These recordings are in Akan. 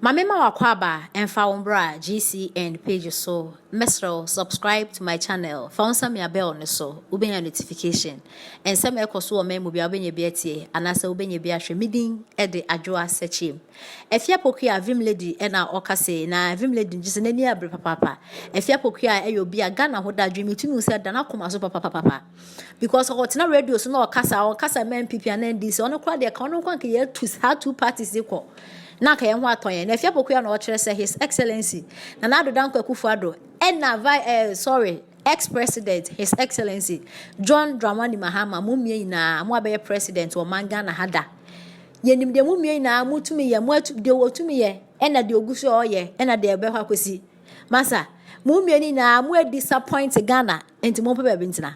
Mamema wakwaba and foundbra GC and page so mesro subscribe to my channel found some ya bell ne so ubenya notification and some ekoso o memu bia obenye bietie anase obenye bia hwe midin e de adwoa sechim efia pokia vim lady e na okase na vim lady jise nani abre papa efia pokia e yo bia Ghana hoda dwemi tumi se da na koma so papa because otina radio so na okasa men pipi and this ono kwa de ka ono kwa ke ye two parties equal na ka yenho atonye na afia pokuya na o kire say his excellency na nado danko Akufo ex-president his excellency John Dramani Mahama mumie na mo abeye president o manga na hada yenim de mumie na mutumi ye mo de wotumi ye na de ogusu oye na de ebe hwa kwesi masa mumie ni na mo disappoint Ghana enti mo pebe bintina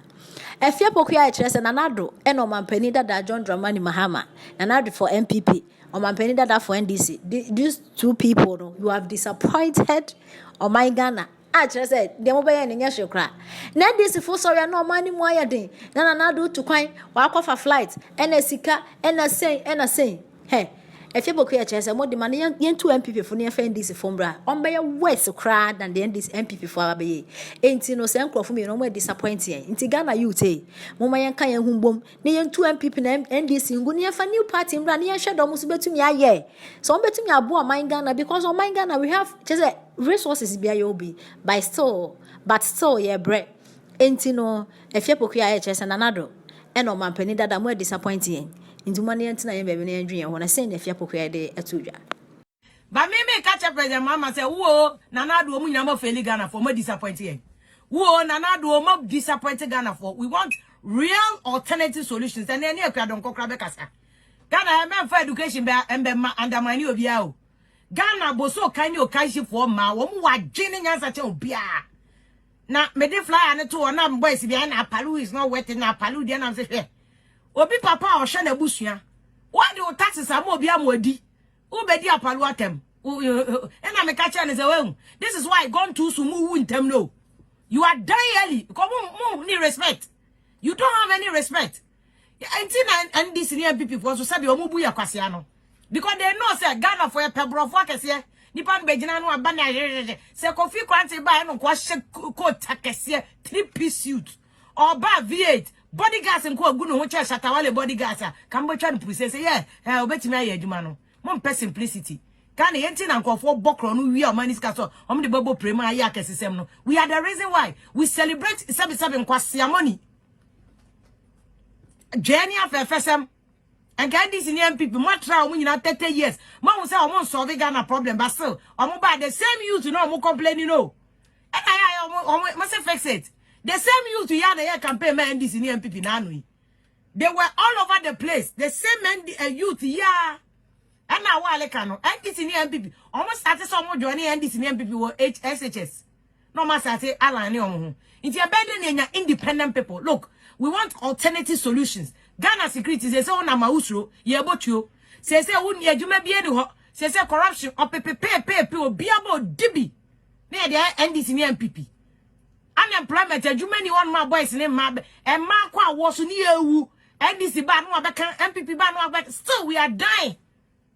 afia pokuya kire say na nado no mampani dada John Dramani Mahama na nado for MPP or my penny that for NDC. These two people, no, you have disappointed on my Ghana. I just said, they mobile and yes, you cry. Now, this is for sorry, no money more. Then I do to coin, walk off a flight, and a sika, and a say, hey. If you book your chest, and what the money yen two MPP for near NDC from bra, on by a worse crowd than the NDC MPP for Abbey. Ain't no same crop for me, no more disappointing. In Tigana, you say, Mama and Kaya Humbum, near two MPP and NDC, go near for new party, and near shadow almost bet to me, yeah. So I'm betting me a boy, my Ghana, because on my Ghana we have just resources BIOB by still, but still, yeah, bread. Ain't no, if you book your chest and another, and on my penny that I'm more disappointing. Into money and tonight, baby, and dream when I send if you poke a day at 2 years. But maybe catch up with your mama say, whoa, Nana do me number for Ghana for more disappointing. Whoa, Nana do more disappointed Ghana for. We want real alternative solutions. And then you don't go Krabekasa. Ghana, I'm for education and undermine you of you. Ghana was so kind of kashi for ma, who are jinning us at your beer. Now, may they fly and two or not boys behind a palu is not wet in a palu, then I'm saying. Obi papa o shana busua why do taxes are more bia modi who be dia palu atem and I make a chance this is why gone to sumu in them no you are dying early come on ni respect you don't have any respect and this near people for so sabi omubu ya kwase no because they know say Ghana for a pebro for kese nipa begina no aba na say Kofi Kwante ba no kwa she coat kese 3-piece suit or ba V8 bodyguards and go no ho church atawale bodyguards can be trying to say yeah obetimi aye adwuma no mom simplicity can yenti na nkofo bokro no wi amani ska so om de bobo prema aye akesesem no we are the reason why we celebrate 77 kwase money journey of FSM and can this in MPP more try when you 30 years mom say om solve Ghana problem but still om by the same youth no om complain you know and I must fix it. The same youth to yada campaign man this in the MPP nanui. They were all over the place. The same youth yeah. And now wale kano. And this in the MPP. Almost started someone joining and this in the MPP were SHS. No matter say Alan Yomu. It's a better independent people. Look, we want alternative solutions. Ghana security says on Mausro, ye about you. Says wouldn't you may be able says corruption or pay or be about Dibby. Near there and this in the MPP. Unemployment many one my boys name ma and Marqua was near you and this bad one back MPP ban back still we are dying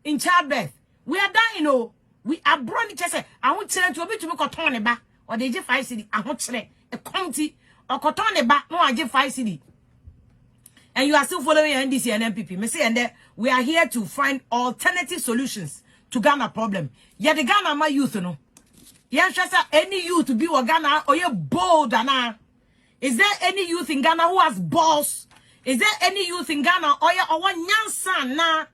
in childbirth. We are dying we are brought just say I want to be to make a ton back or they just 5 city I want to a county or cotton back no I just 5 city. And you are still following NDC and MPP. Me say and there we are here to find alternative solutions to Ghana problem. Yeah, the Ghana my youth no. Yes, any youth to be in Ghana or you bold ana? Is there any youth in Ghana who has balls? Is there any youth in Ghana or you or one nyansa na?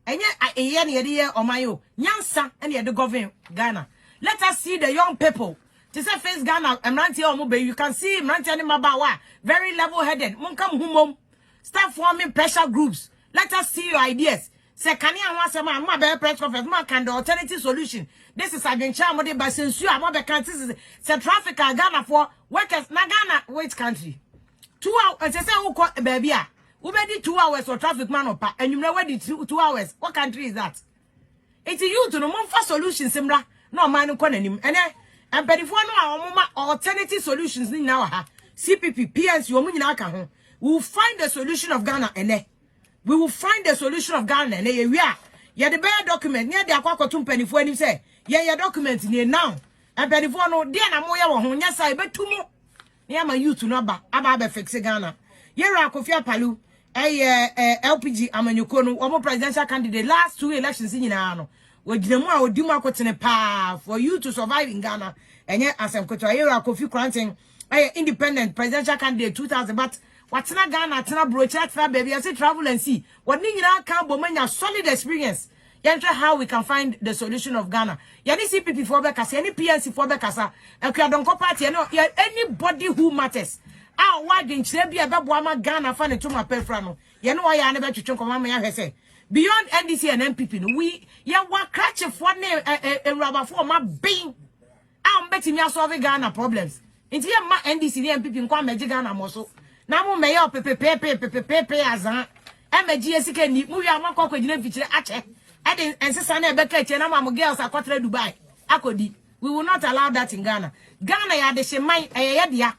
And yet, or my nyansa and yet the government Ghana. Let us see the young people. To say face Ghana, I'm not here, you can see him not telling about very level-headed. Won't come home. Start forming pressure groups. Let us see your ideas. Say, can you answer my better press conference? Man, can the alternative solution? This is again Chamode, but since you are more countries, say traffic Ghana for workers. Na Ghana, which country? 2 hours. Say, who call baby? Who made 2 hours for traffic man and you know where the 2 hours? What country is that? It's you to no more for solutions, Simra. No man, no him. And but if one alternative solutions in now, CPP, PNC, you mean we will find the solution of Ghana and we will find the solution of Ghana and we are. Yeah, the bear document near the aqua penny for him say. Ye document ni now. And before no dear na moya wo ho nya sai betumo. Near my youth no aba fix Ghana. Yera Akufo Palu, LPG amanyuko no, omo presidential candidate last 2 elections in no. We jinemu a odima kwotene pa for you to survive in Ghana. Enye asem kwoto Yera Akufo Kranting, independent presidential candidate 2000 but what's not Ghana, tena brocha tena baby, I say travel and see. What ningina can bomanya solid experience. Yantra how we can find the solution of Ghana. Yani CPP for Bekasa, any PNC for Bekasa, and Kradonko party, anybody who matters. Ah, why didn't you be a Babuama Ghana fan to my pelfrano? You know why I never to chunk of my say. Beyond NDC and MPP, we what catch of one a rubber for my being. I'm betting me solve Ghana problems. It's here my NDC and MPP in Kwame Ghana Mosso. Now, mayor pepe as a GSK ni movie I'm not going to feature at and sister Becca and I'm girls are quarter Dubai. Akodi. We will not allow that in Ghana. Ghana ya de shemai eyadia.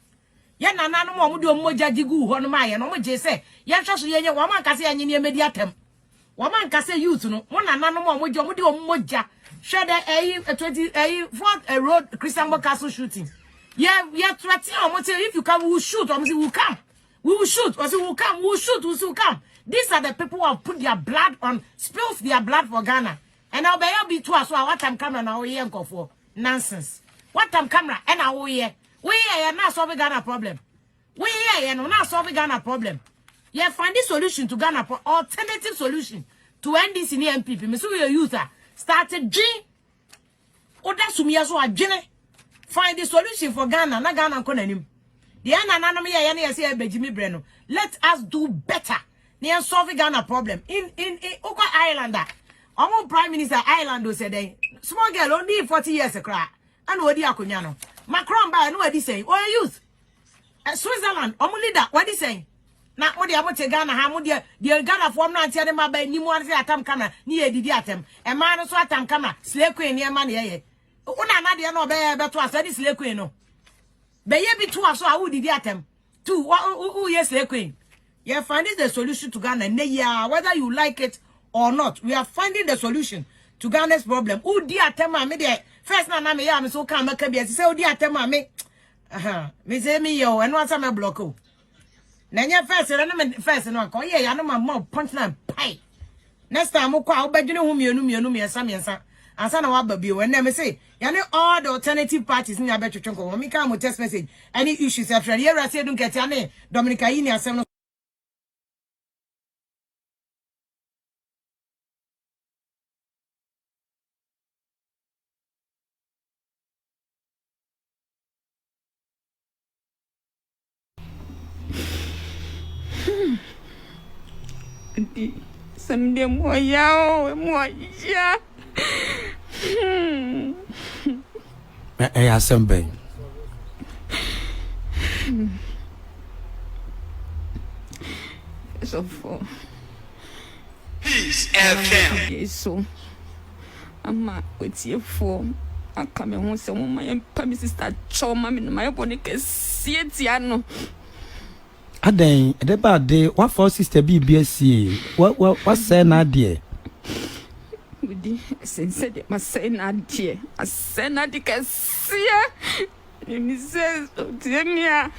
Ya na nanu mo mudu moja jigu hono mai no mo je say. Ya hwaso ye waman kase anye ne mediatem. Waman kase youth no. Mo na nanu mo moja mudu moja. Share the 4 road Christian Castle shooting. Yeah, threatening or say if you come we will shoot or we will come. We will shoot or say we will come. We will shoot. We will come. These are the people who have put their blood on, spilled their blood for Ghana. And now they be to us. So what time camera now we ain't go for nonsense. What time camera and now we here not solving Ghana problem. We here and not solving Ghana problem. Yeah, find the solution to Ghana alternative solution to end this in the MPP. Mister your user started G. Oda sumia so agene. Find the solution for Ghana. Na Ghana konanim. The ananami ya ne say Benjamin Breno. Let us do better. Near solving Ghana problem in Oko Islander. Omo Prime Minister Islander said they small girl only 40 years a cry. And what Akunyano. Macron by no what he say. Oh youth. Switzerland, omo leader, what he say? Na what the Ghana Hamudia, the Ghana form not tell them about new one atam camera, near the atem. A man so atam camera, slave queen near money. Una nadia no bear to us, that is slave queen no. Be be to us so I would the atem. Two, who yes slave queen. You are finding the solution to Ghana. Yeah, whether you like it or not, we are finding the solution to Ghana's problem. Oh dear, tema me there. First na me ya me so come make be say oh dear tema me. Me say me yo and what's my block. Na nya first no ko yeah ya no ma punch na pie. Next time ko a obedwene hu mienu miensa. Ansa na wa ba bi o na me say ya ne all the alternative parties ni abetwetwe ko. Me ka mo text message any issues after here I say don't get ane Dominica yi ni asem no Someday more ya. Assembly. So for Peace FM. so ama wetie for aka me ho se mo my pami sister choma me my body ke sietia no Aden, the bad day, what for sister BBSC? What say na dear? Udi sense de ma say na die. A say na de ke sie. Me says, "Demia,